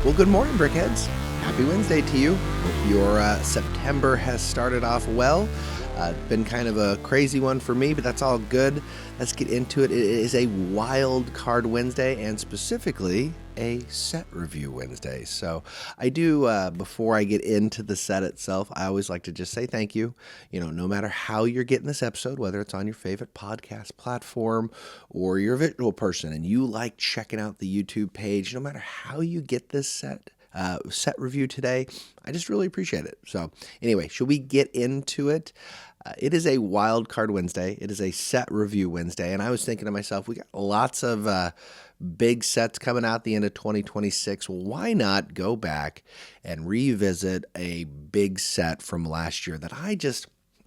Well, good morning, Brickheads. Happy Wednesday to you. Hope your September has started off well. Been kind of a crazy one for me, but that's all good. Let's get into it. It is a wild card Wednesday, and specifically a set review Wednesday. So I do, before I get into the set itself, I always like to just say thank you. You know, no matter how you're getting this episode, whether it's on your favorite podcast platform or you're a visual person and you like checking out the YouTube page, no matter how you get this set review today, I just really appreciate it. So anyway, should we get into it? It is a wild card Wednesday. It is a set review Wednesday. And I was thinking to myself, we got lots of big sets coming out the end of 2026. Why not go back and revisit a big set from last year that I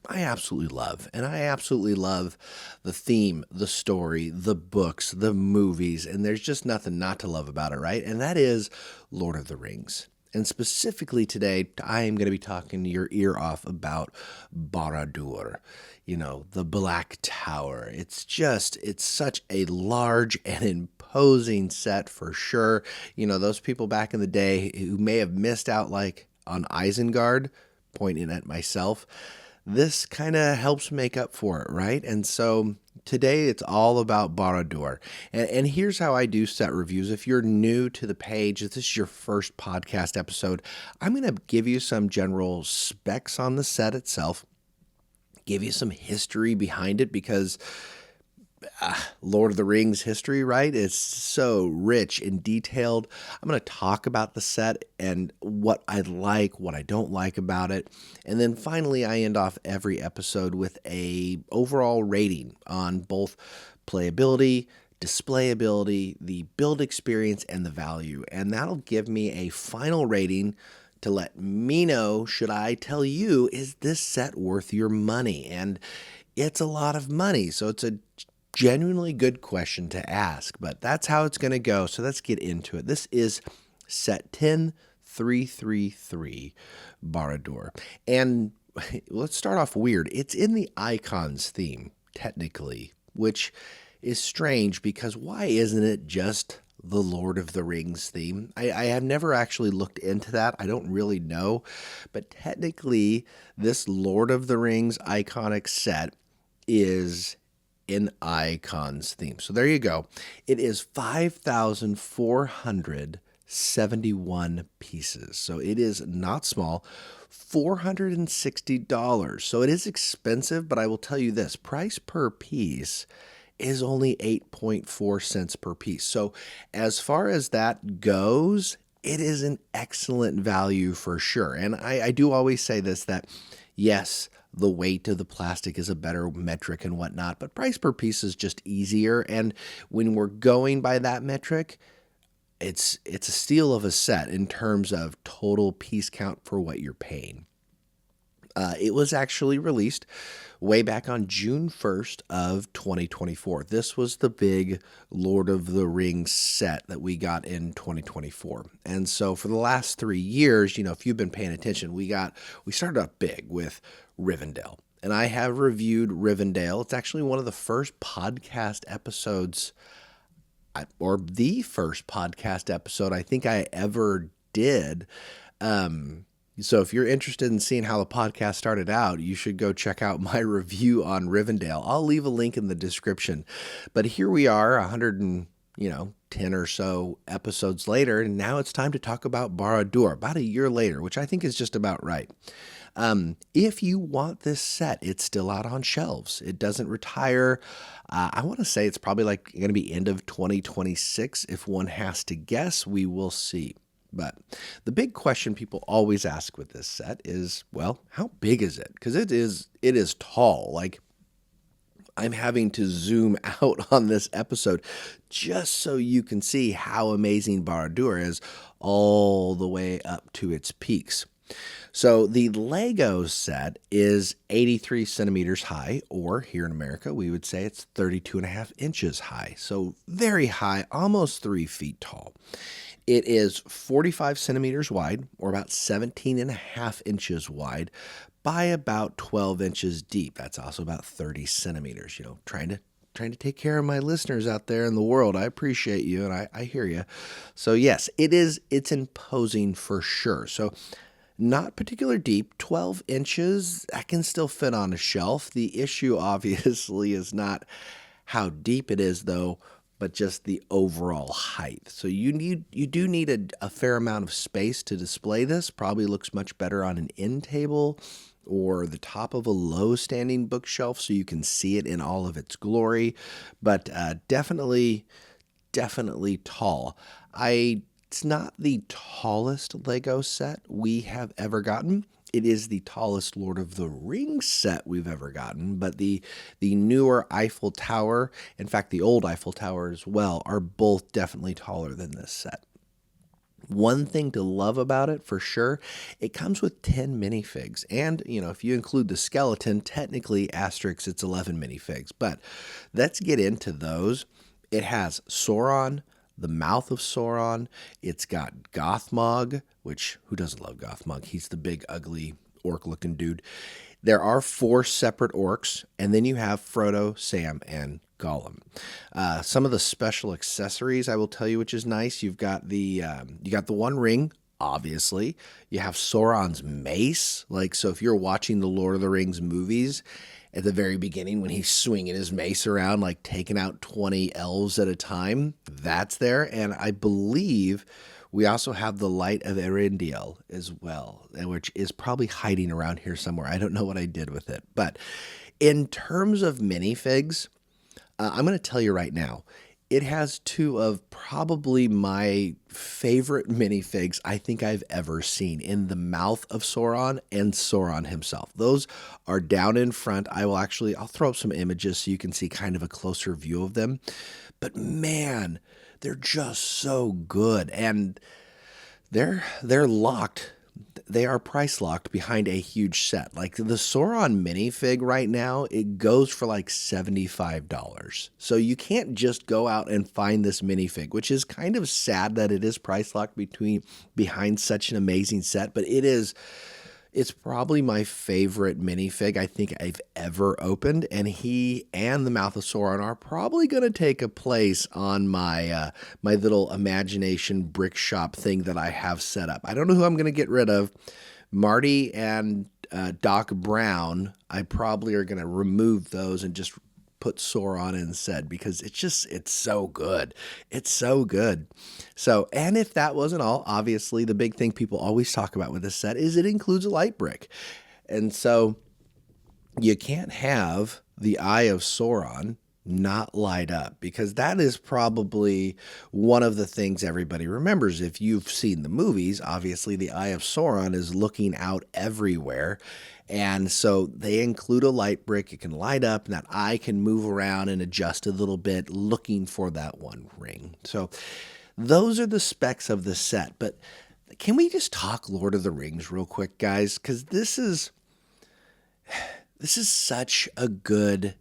absolutely love. And I absolutely love the theme, the story, the books, the movies, and there's just nothing not to love about it, right? And that is Lord of the Rings. And specifically today, I am going to be talking your ear off about Barad Dur, you know, the Black Tower. It's such a large and imposing set for sure. You know, those people back in the day who may have missed out like on Isengard, pointing at myself, this kind of helps make up for it, right? And so today it's all about Barad Dur. And here's how I do set reviews. If you're new to the page, if this is your first podcast episode, I'm going to give you some general specs on the set itself, give you some history behind it because Lord of the Rings history, right? It's so rich and detailed. I'm going to talk about the set and what I like, what I don't like about it. And then finally, I end off every episode with a overall rating on both playability, displayability, the build experience, and the value. And that'll give me a final rating to let me know, should I tell you, is this set worth your money? And it's a lot of money, so it's a genuinely good question to ask, but that's how it's going to go. So let's get into it. This is set 10333, Barad Dur. And let's start off weird. It's in the icons theme, technically, which is strange because why isn't it just the Lord of the Rings theme? I have never actually looked into that. I don't really know, but technically this Lord of the Rings iconic set is in icons theme. So there you go. It is 5,471 pieces. So it is not small. $460. So it is expensive, but I will tell you this, price per piece is only 8.4 cents per piece. So as far as that goes, it is an excellent value for sure. And I do always say this, that yes, the weight of the plastic is a better metric and whatnot, but price per piece is just easier. And when we're going by that metric, it's a steal of a set in terms of total piece count for what you're paying. It was actually released way back on June 1st of 2024. This was the big Lord of the Rings set that we got in 2024. And so for the last 3 years, you know, if you've been paying attention, we started up big with Rivendell. And I have reviewed Rivendell. It's actually one of the first podcast episodes, or the first podcast episode I think I ever did. So if you're interested in seeing how the podcast started out, you should go check out my review on Rivendell. I'll leave a link in the description. But here we are, 110 or so episodes later, and now it's time to talk about Barad Dur, about a year later, which I think is just about right. If you want this set, it's still out on shelves. It doesn't retire. I want to say it's probably like going to be end of 2026. If one has to guess, we will see. But the big question people always ask with this set is, well, how big is it? Because it is tall. Like, I'm having to zoom out on this episode just so you can see how amazing Barad Dur is all the way up to its peaks. So the Lego set is 83 centimeters high, or here in America, we would say it's 32.5 inches high. So very high, almost 3 feet tall. It is 45 centimeters wide, or about 17.5 inches wide, by about 12 inches deep. That's also about 30 centimeters, trying to trying to take care of my listeners out there in the world. I appreciate you, and I hear you. So yes, it's imposing for sure. So not particular deep, 12 inches, that can still fit on a shelf. The issue obviously is not how deep it is though, but just the overall height. So you do need a fair amount of space to display this. Probably looks much better on an end table or the top of a low standing bookshelf so you can see it in all of its glory, but definitely tall. It's not the tallest Lego set we have ever gotten. It is the tallest Lord of the Rings set we've ever gotten, but the newer Eiffel Tower, in fact the old Eiffel Tower as well, are both definitely taller than this set. One thing to love about it, for sure, it comes with 10 minifigs. And, if you include the skeleton, technically, asterisk, it's 11 minifigs. But let's get into those. It has Sauron, the mouth of Sauron. It's got Gothmog, which, who doesn't love Gothmog? He's the big, ugly, orc-looking dude. There are 4 separate orcs, and then you have Frodo, Sam, and Gollum. Some of the special accessories I will tell you, which is nice. You've got the One Ring, obviously. You have Sauron's mace. So if you're watching the Lord of the Rings movies, at the very beginning when he's swinging his mace around, taking out 20 elves at a time, that's there. And I believe we also have the Light of Erendiel as well, which is probably hiding around here somewhere. I don't know what I did with it. But in terms of minifigs, I'm going to tell you right now, it has 2 of probably my favorite minifigs I think I've ever seen, in the mouth of Sauron and Sauron himself. Those are down in front. I'll throw up some images so you can see kind of a closer view of them. But man, they're just so good. And they're locked. They are price locked behind a huge set. The Sauron minifig right now, it goes for $75. So you can't just go out and find this minifig, which is kind of sad that it is price locked behind such an amazing set. But it's probably my favorite minifig I think I've ever opened, and he and the Mouth of Sauron are probably going to take a place on my my little imagination brick shop thing that I have set up. I don't know who I'm going to get rid of. Marty and Doc Brown, I probably are going to remove those and just put Sauron instead, because it's so good. It's so good. So, and if that wasn't all, obviously the big thing people always talk about with this set is it includes a light brick. And so you can't have the Eye of Sauron not light up, because that is probably one of the things everybody remembers. If you've seen the movies, obviously the Eye of Sauron is looking out everywhere. And so they include a light brick. It can light up, and that eye can move around and adjust a little bit looking for that one ring. So those are the specs of the set. But can we just talk Lord of the Rings real quick, guys? Because this is such a good,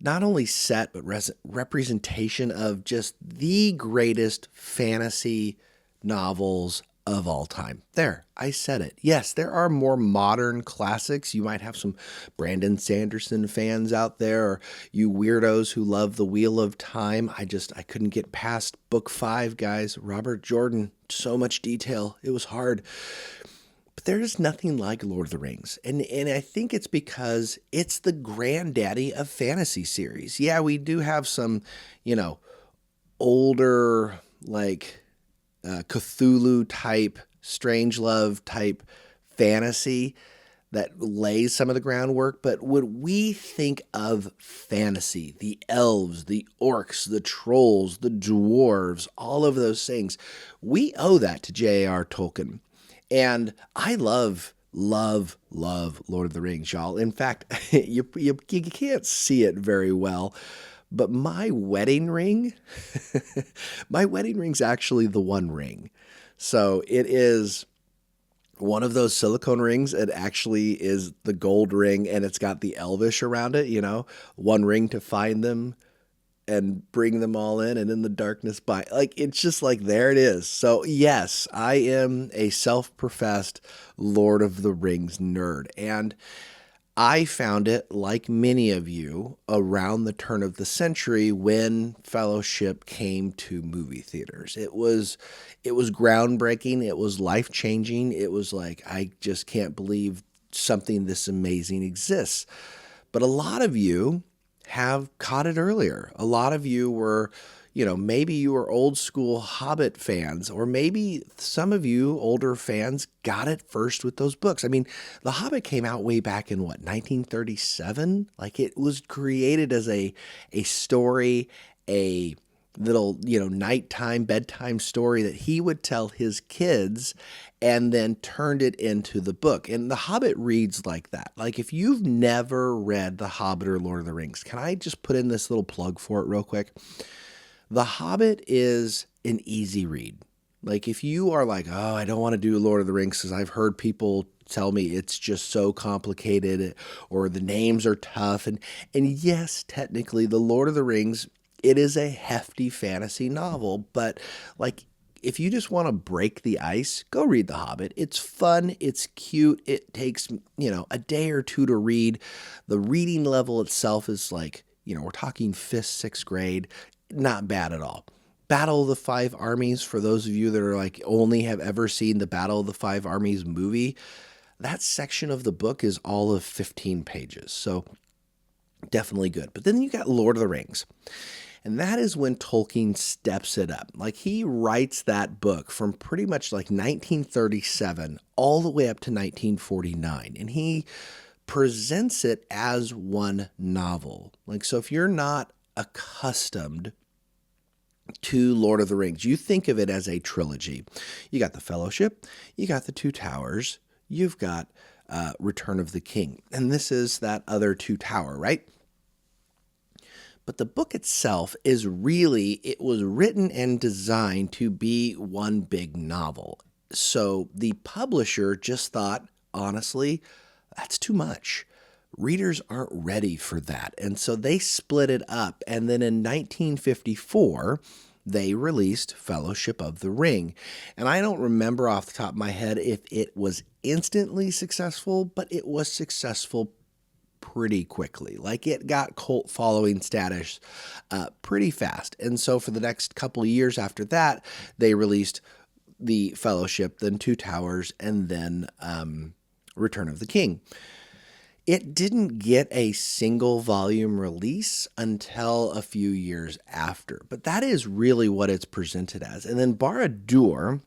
not only set, but representation of just the greatest fantasy novels of all time. There, I said it. Yes, there are more modern classics. You might have some Brandon Sanderson fans out there, or you weirdos who love The Wheel of Time. I couldn't get past book 5, guys. Robert Jordan, so much detail. It was hard. But there is nothing like Lord of the Rings. And I think it's because it's the granddaddy of fantasy series. Yeah, we do have some, older, Cthulhu type, Strangelove type fantasy that lays some of the groundwork. But when we think of fantasy, the elves, the orcs, the trolls, the dwarves, all of those things, we owe that to J.R. Tolkien. And I love Lord of the Rings, y'all. In fact, you can't see it very well, but my wedding ring's actually the One Ring. So it is one of those silicone rings. It actually is the gold ring, and it's got the elvish around it, one ring to find them and bring them all in, and in the darkness by. It's just there it is. So yes, I am a self-professed Lord of the Rings nerd. And I found it, like many of you, around the turn of the century when Fellowship came to movie theaters. It was groundbreaking. It was life-changing. It was like, I just can't believe something this amazing exists. But a lot of you have caught it earlier. A lot of you were, maybe you were old school Hobbit fans, or maybe some of you older fans got it first with those books. I mean, The Hobbit came out way back in 1937? Like, it was created as a story, a little, nighttime, bedtime story that he would tell his kids and then turned it into the book. And The Hobbit reads like that. Like, if you've never read The Hobbit or Lord of the Rings, can I just put in this little plug for it real quick? The Hobbit is an easy read. Like, if you are like, oh, I don't want to do Lord of the Rings because I've heard people tell me it's just so complicated or the names are tough. And yes, technically, the Lord of the Rings, it is a hefty fantasy novel, but like, if you just want to break the ice, go read The Hobbit. It's fun. It's cute. It takes, a day or two to read. The reading level itself is like, we're talking 5th, 6th grade. Not bad at all. Battle of the Five Armies, for those of you that are like only have ever seen the Battle of the Five Armies movie, that section of the book is all of 15 pages. So definitely good. But then you got Lord of the Rings. And that is when Tolkien steps it up. Like, he writes that book from pretty much like 1937 all the way up to 1949. And he presents it as one novel. Like, so if you're not accustomed to Lord of the Rings, you think of it as a trilogy. You got the Fellowship, you got the Two Towers, you've got Return of the King. And this is that other Two Tower, right? But the book itself it was written and designed to be one big novel. So the publisher just thought, honestly, that's too much. Readers aren't ready for that. And so they split it up. And then in 1954, they released Fellowship of the Ring. And I don't remember off the top of my head if it was instantly successful, but it was successful pretty quickly. Like, it got cult following status pretty fast. And so for the next couple of years after that, they released the Fellowship, then Two Towers, and then Return of the King. It didn't get a single volume release until a few years after, but that is really what it's presented as. And then Barad Dur,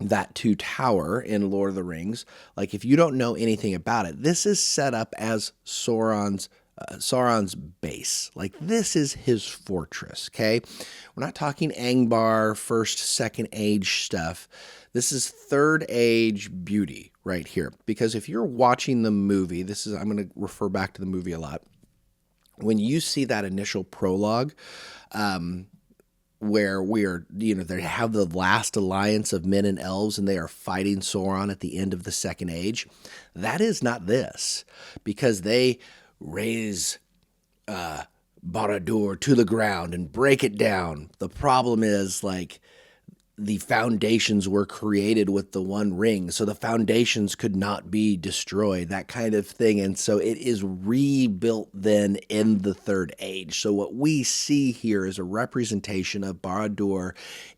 that Two Tower in Lord of the Rings, like, if you don't know anything about it, this is set up as Sauron's base. Like, this is his fortress, okay? We're not talking Angbar, first, second age stuff. This is third age beauty right here. Because if you're watching the movie, I'm going to refer back to the movie a lot. When you see that initial prologue, where they have the last alliance of men and elves and they are fighting Sauron at the end of the Second Age, that is not this, because they raise Barad Dur to the ground and break it down. The problem is, like, the foundations were created with the One Ring, so the foundations could not be destroyed, that kind of thing. And so it is rebuilt then in the Third Age. So what we see here is a representation of Barad Dur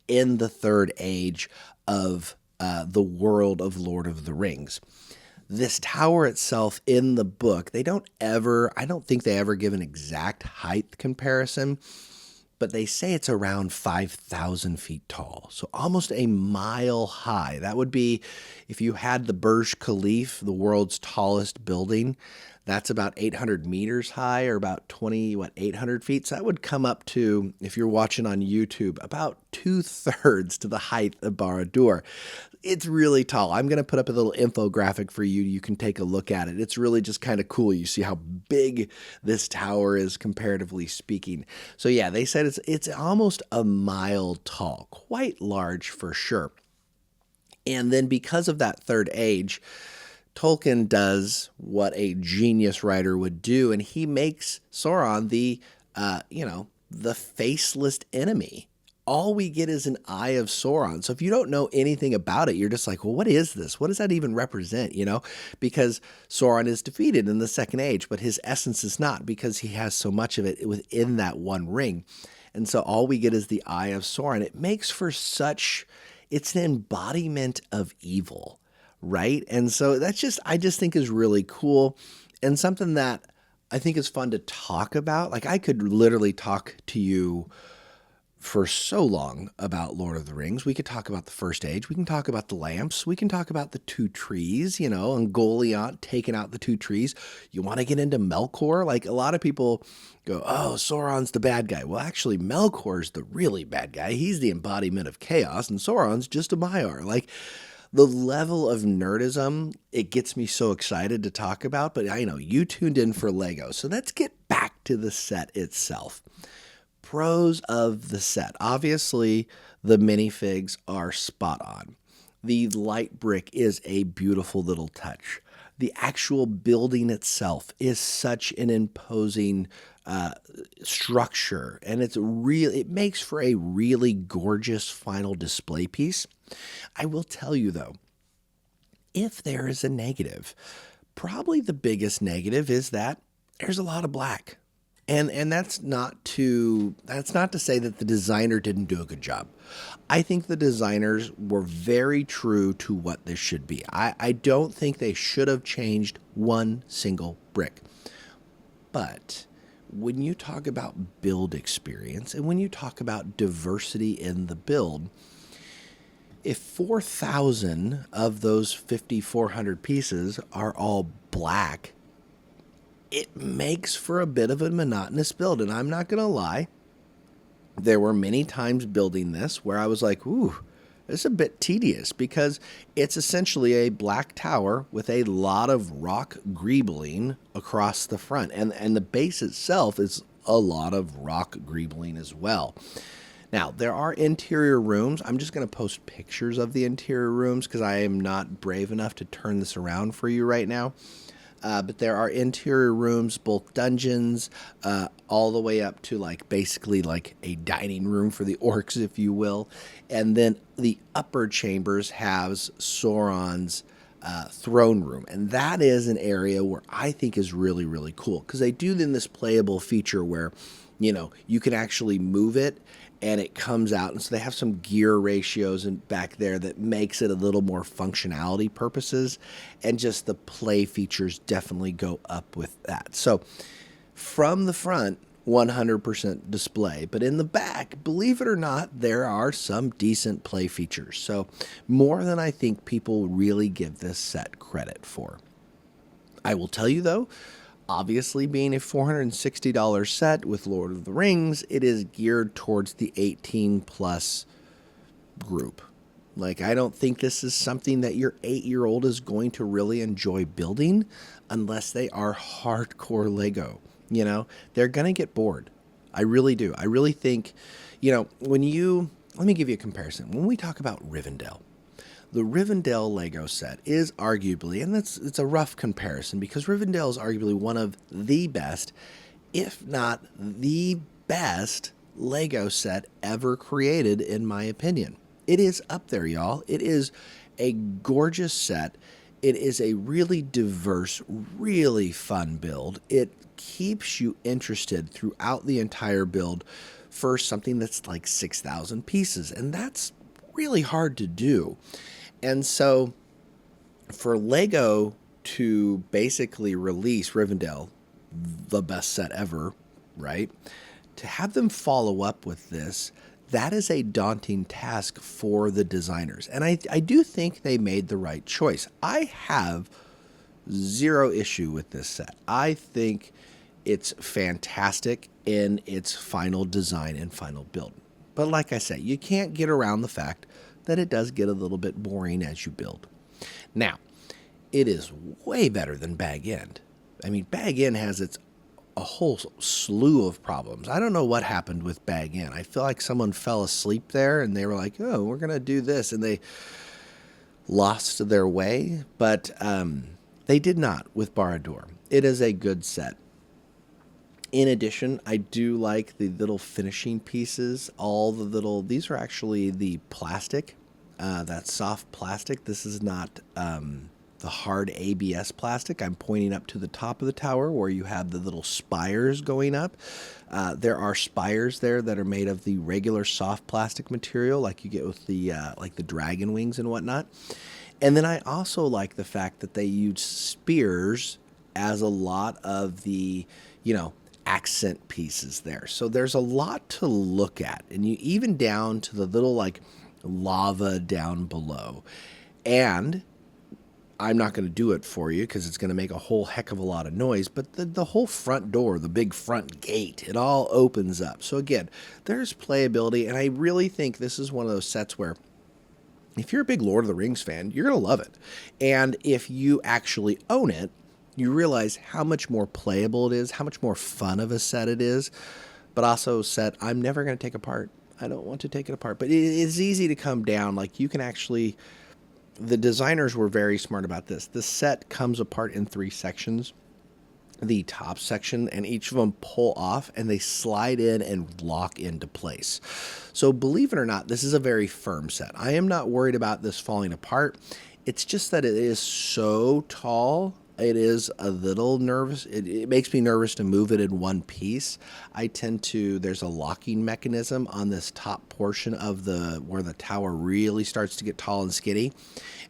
in the Third Age of the world of Lord of the Rings. This tower itself in the book, I don't think they ever give an exact height comparison, but they say it's around 5,000 feet tall, so almost a mile high. That would be, if you had the Burj Khalifa, the world's tallest building, that's about 800 meters high, or about 800 feet. So that would come up to, if you're watching on YouTube, about 2/3 to the height of Barad Dur. It's really tall. I'm going to put up a little infographic for you. You can take a look at it. It's really just kind of cool. You see how big this tower is, comparatively speaking. So yeah, they said it's almost a mile tall, quite large for sure. And then because of that Third Age, Tolkien does what a genius writer would do, and he makes Sauron the faceless enemy all we get is an Eye of Sauron. So if you don't know anything about it, you're just like, well, what is this? What does that even represent? Because Sauron is defeated in the Second Age, but his essence is not, because he has so much of it within that one ring. And so all we get is the Eye of Sauron. It makes for it's an embodiment of evil, right? And so I just think is really cool, and something that I think is fun to talk about. Like, I could literally talk to you for so long about Lord of the Rings. We could talk about the First Age. We can talk about the lamps. We can talk about the two trees, and Goliath taking out the two trees. You want to get into Melkor? Like, a lot of people go, oh, Sauron's the bad guy. Well, actually, Melkor's the really bad guy. He's the embodiment of chaos, and Sauron's just a Maiar. Like, the level of nerdism, it gets me so excited to talk about, but I know you tuned in for Lego. So let's get back to the set itself. Pros of the set. Obviously, the minifigs are spot on. The light brick is a beautiful little touch. The actual building itself is such an imposing structure, and it makes for a really gorgeous final display piece. I will tell you, though, if there is a negative, probably the biggest negative is that there's a lot of black. And that's not to say that the designer didn't do a good job. I think the designers were very true to what this should be. I don't think they should have changed one single brick. But when you talk about build experience and when you talk about diversity in the build, if 4,000 of those 5,400 pieces are all black, it makes for a bit of a monotonous build. And I'm not going to lie, there were many times building this where I was like, ooh, this is a bit tedious, because it's essentially a black tower with a lot of rock greebling across the front. And the base itself is a lot of rock greebling as well. Now, there are interior rooms. I'm just going to post pictures of the interior rooms because I am not brave enough to turn this around for you right now. But there are interior rooms, both dungeons, all the way up to basically a dining room for the orcs, if you will. And then the upper chambers has Sauron's throne room. And that is an area where I think is really, really cool, because they do then this playable feature where, you can actually move it and it comes out. And so they have some gear ratios back there that makes it a little more functionality purposes. And just the play features definitely go up with that. So from the front, 100% display. But in the back, believe it or not, there are some decent play features. So more than I think people really give this set credit for. I will tell you, though, obviously, being a $460 set with Lord of the Rings, it is geared towards the 18-plus group. I don't think this is something that your 8-year-old is going to really enjoy building unless they are hardcore Lego. They're going to get bored. I really do. I really think, let me give you a comparison. When we talk about Rivendell, the Rivendell Lego set is arguably, and it's a rough comparison because Rivendell is arguably one of the best, if not the best, Lego set ever created, in my opinion. It is up there, y'all. It is a gorgeous set. It is a really diverse, really fun build. It keeps you interested throughout the entire build for something that's 6,000 pieces, and that's really hard to do. And so for Lego to basically release Rivendell, the best set ever, right? To have them follow up with this, that is a daunting task for the designers. And I do think they made the right choice. I have zero issue with this set. I think it's fantastic in its final design and final build. But like I said, you can't get around the fact that it does get a little bit boring as you build. Now, it is way better than Bag End. I mean, Bag End has a whole slew of problems. I don't know what happened with Bag End. I feel like someone fell asleep there and they were like, oh, we're going to do this. And they lost their way. But they did not with Barad Dur. It is a good set. In addition, I do like the little finishing pieces. These are actually the plastic, that soft plastic. This is not the hard ABS plastic. I'm pointing up to the top of the tower where you have the little spires going up. There are spires there that are made of the regular soft plastic material, like you get with the like the dragon wings and whatnot. And then I also like the fact that they use spears as a lot of the, accent pieces there. So there's a lot to look at, and you even down to the little like lava down below. And I'm not going to do it for you because it's going to make a whole heck of a lot of noise, but the whole front door, the big front gate, it all opens up. So again, there's playability, and I really think this is one of those sets where if you're a big Lord of the Rings fan, you're going to love it. And if you actually own it, you realize how much more playable it is, how much more fun of a set it is, but also a set I'm never going to take apart. I don't want to take it apart, but it is easy to come down. Like you can actually, the designers were very smart about this. The set comes apart in 3 sections. The top section, and each of them pull off and they slide in and lock into place. So believe it or not, this is a very firm set. I am not worried about this falling apart. It's just that it is so tall. It is a little nervous. It makes me nervous to move it in one piece. There's a locking mechanism on this top portion of where the tower really starts to get tall and skinny.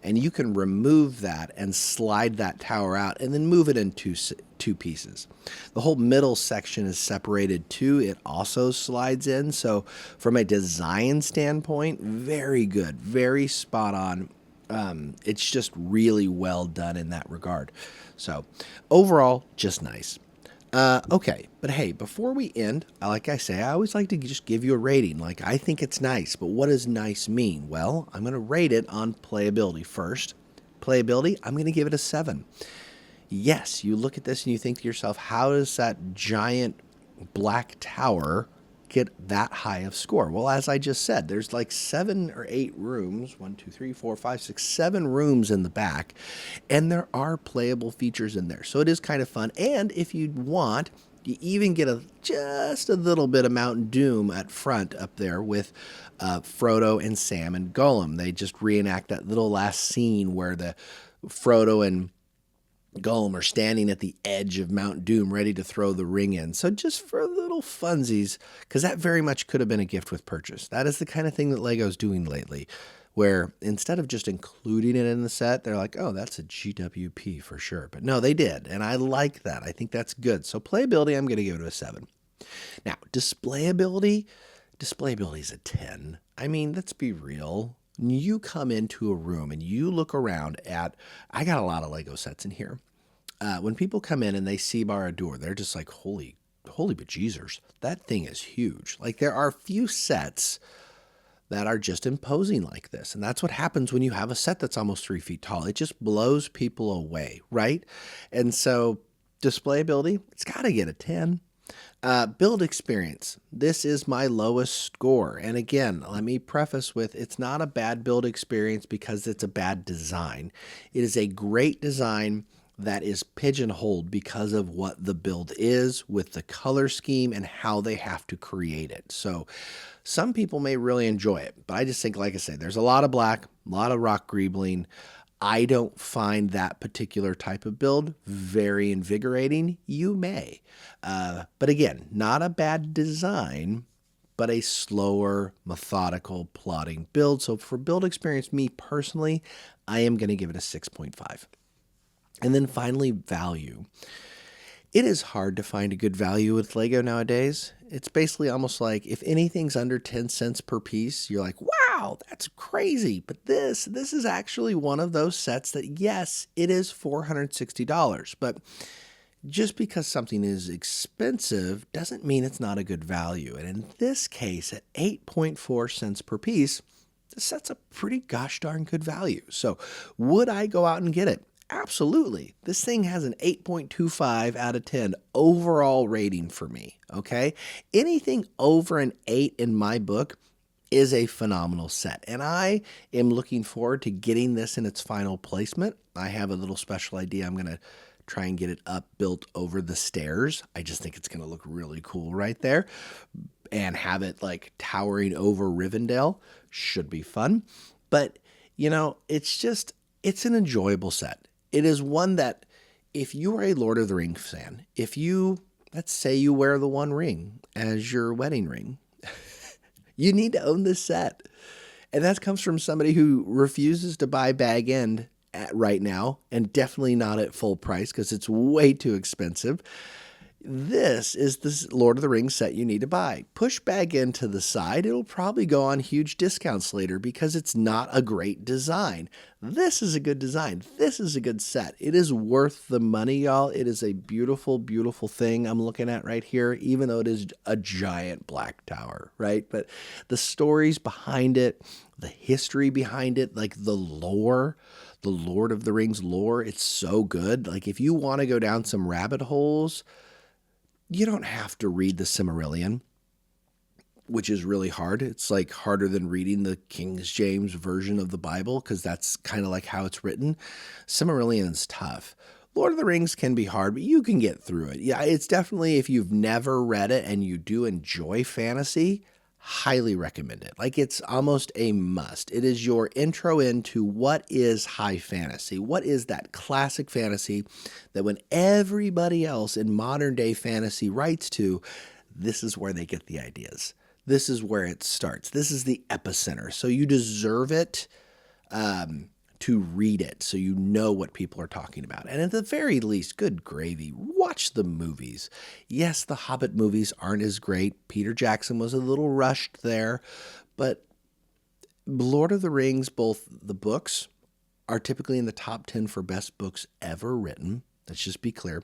And you can remove that and slide that tower out and then move it in two pieces. The whole middle section is separated too. It also slides in. So from a design standpoint, very good, very spot on. It's just really well done in that regard. So overall, just nice. Okay, but hey, before we end, like I say, I always like to just give you a rating. Like, I think it's nice, but what does nice mean? Well, I'm going to rate it on playability first. Playability, I'm going to give it a 7. Yes, you look at this and you think to yourself, how does that giant black tower get that high of score? Well, as I just said, there's like 7 or 8 rooms, 1, 2, 3, 4, 5, 6, 7 rooms in the back, and there are playable features in there. So it is kind of fun. And if you want, you even get just a little bit of Mount Doom at front up there with Frodo and Sam and Gollum. They just reenact that little last scene where the Frodo and Gollum are standing at the edge of Mount Doom ready to throw the ring in. So just for little funsies, because that very much could have been a gift with purchase. That is the kind of thing that Lego's doing lately, where instead of just including it in the set, they're like, oh, that's a GWP for sure. But no, they did, and I like that. I think that's good. So playability, I'm going to give it a 7. Now, displayability is a 10. I mean, let's be real. You come into a room and you look around I got a lot of Lego sets in here. When people come in and they see Barad Dur, they're just like, holy bejeezers, that thing is huge. Like, there are few sets that are just imposing like this. And that's what happens when you have a set that's almost 3 feet tall. It just blows people away, right? And so displayability, it's got to get a 10. Build experience. This is my lowest score. And again, let me preface with, it's not a bad build experience because it's a bad design. It is a great design that is pigeonholed because of what the build is with the color scheme and how they have to create it. So some people may really enjoy it, but I just think, like I say, there's a lot of black, a lot of rock greebling. I don't find that particular type of build very invigorating. You may. But again, not a bad design, but a slower, methodical, plodding build. So for build experience, me personally, I am going to give it a 6.5. And then finally, value. It is hard to find a good value with Lego nowadays. It's basically almost like if anything's under 10 cents per piece, you're like, wow, that's crazy. But this is actually one of those sets that, yes, it is $460. But just because something is expensive doesn't mean it's not a good value. And in this case, at 8.4 cents per piece, this set's a pretty gosh darn good value. So would I go out and get it? Absolutely. This thing has an 8.25 out of 10 overall rating for me, okay? Anything over an 8 in my book is a phenomenal set, and I am looking forward to getting this in its final placement. I have a little special idea I'm going to try and get it up built over the stairs. I just think it's going to look really cool right there. And have it like towering over Rivendell should be fun. But, it's an enjoyable set. It is one that if you are a Lord of the Rings fan, let's say you wear the One Ring as your wedding ring, you need to own this set. And that comes from somebody who refuses to buy bag end right now, and definitely not at full price because it's way too expensive. This is the Lord of the Rings set you need to buy. Push bag end to the side. It'll probably go on huge discounts later because it's not a great design. This is a good design. This is a good set. It is worth the money, y'all. It is a beautiful, beautiful thing I'm looking at right here, even though it is a giant black tower, right? But the stories behind it, the history behind it, like the lore, the Lord of the Rings lore, it's so good. Like if you want to go down some rabbit holes, you don't have to read the Silmarillion, which is really hard. It's like harder than reading the King James version of the Bible because that's kind of like how it's written. Silmarillion's tough. Lord of the Rings can be hard, but you can get through it. Yeah, it's definitely, if you've never read it and you do enjoy fantasy, highly recommend it. Like it's almost a must. It is your intro into what is high fantasy. What is that classic fantasy that when everybody else in modern day fantasy writes to, this is where they get the ideas. This is where it starts. This is the epicenter. So you deserve it to read it so you know what people are talking about. And at the very least, good gravy, watch the movies. Yes, the Hobbit movies aren't as great. Peter Jackson was a little rushed there, but Lord of the Rings, both the books are typically in the top 10 for best books ever written. Let's just be clear.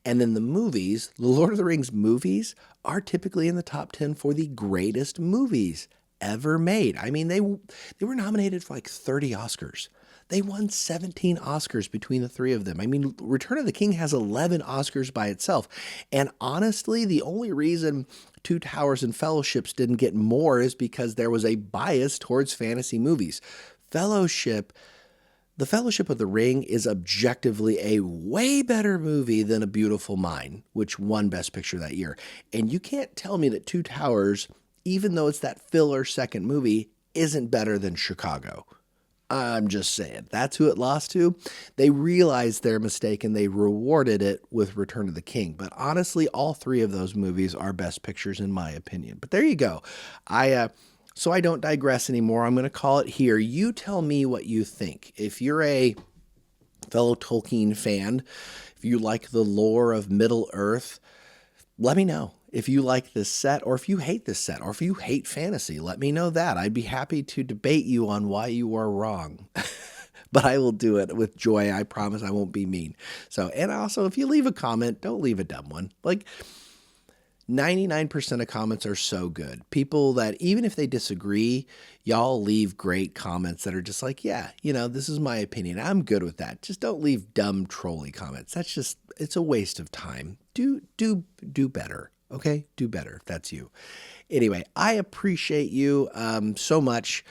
And then the movies, the Lord of the Rings movies are typically in the top 10 for the greatest movies ever made. I mean, they were nominated for like 30 Oscars. They won 17 Oscars between the three of them. I mean, Return of the King has 11 Oscars by itself. And honestly, the only reason Two Towers and Fellowships didn't get more is because there was a bias towards fantasy movies. The Fellowship of the Ring is objectively a way better movie than A Beautiful Mind, which won Best Picture that year. And you can't tell me that Two Towers, even though it's that filler second movie, isn't better than Chicago. I'm just saying. That's who it lost to. They realized their mistake and they rewarded it with Return of the King. But honestly, all three of those movies are best pictures in my opinion. But there you go. So I don't digress anymore. I'm going to call it here. You tell me what you think. If you're a fellow Tolkien fan, if you like the lore of Middle-earth, let me know. If you like this set, or if you hate this set, or if you hate fantasy, let me know that. I'd be happy to debate you on why you are wrong. But I will do it with joy. I promise I won't be mean. So, and also, if you leave a comment, don't leave a dumb one. Like, 99% of comments are so good. People that, even if they disagree, y'all leave great comments that are just like, yeah, this is my opinion. I'm good with that. Just don't leave dumb trolly comments. That's just, it's a waste of time. Do better. Okay? Do better if that's you. Anyway, I appreciate you so much.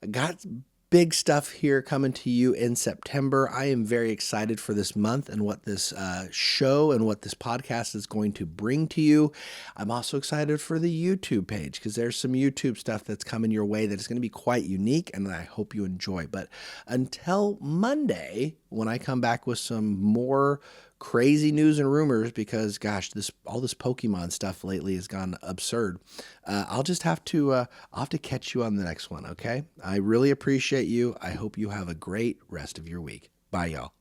I got big stuff here coming to you in September. I am very excited for this month and what this show and what this podcast is going to bring to you. I'm also excited for the YouTube page because there's some YouTube stuff that's coming your way that is going to be quite unique and I hope you enjoy. But until Monday, when I come back with some more crazy news and rumors, because gosh, all this Pokemon stuff lately has gone absurd. I'll have to catch you on the next one. Okay. I really appreciate you. I hope you have a great rest of your week. Bye y'all.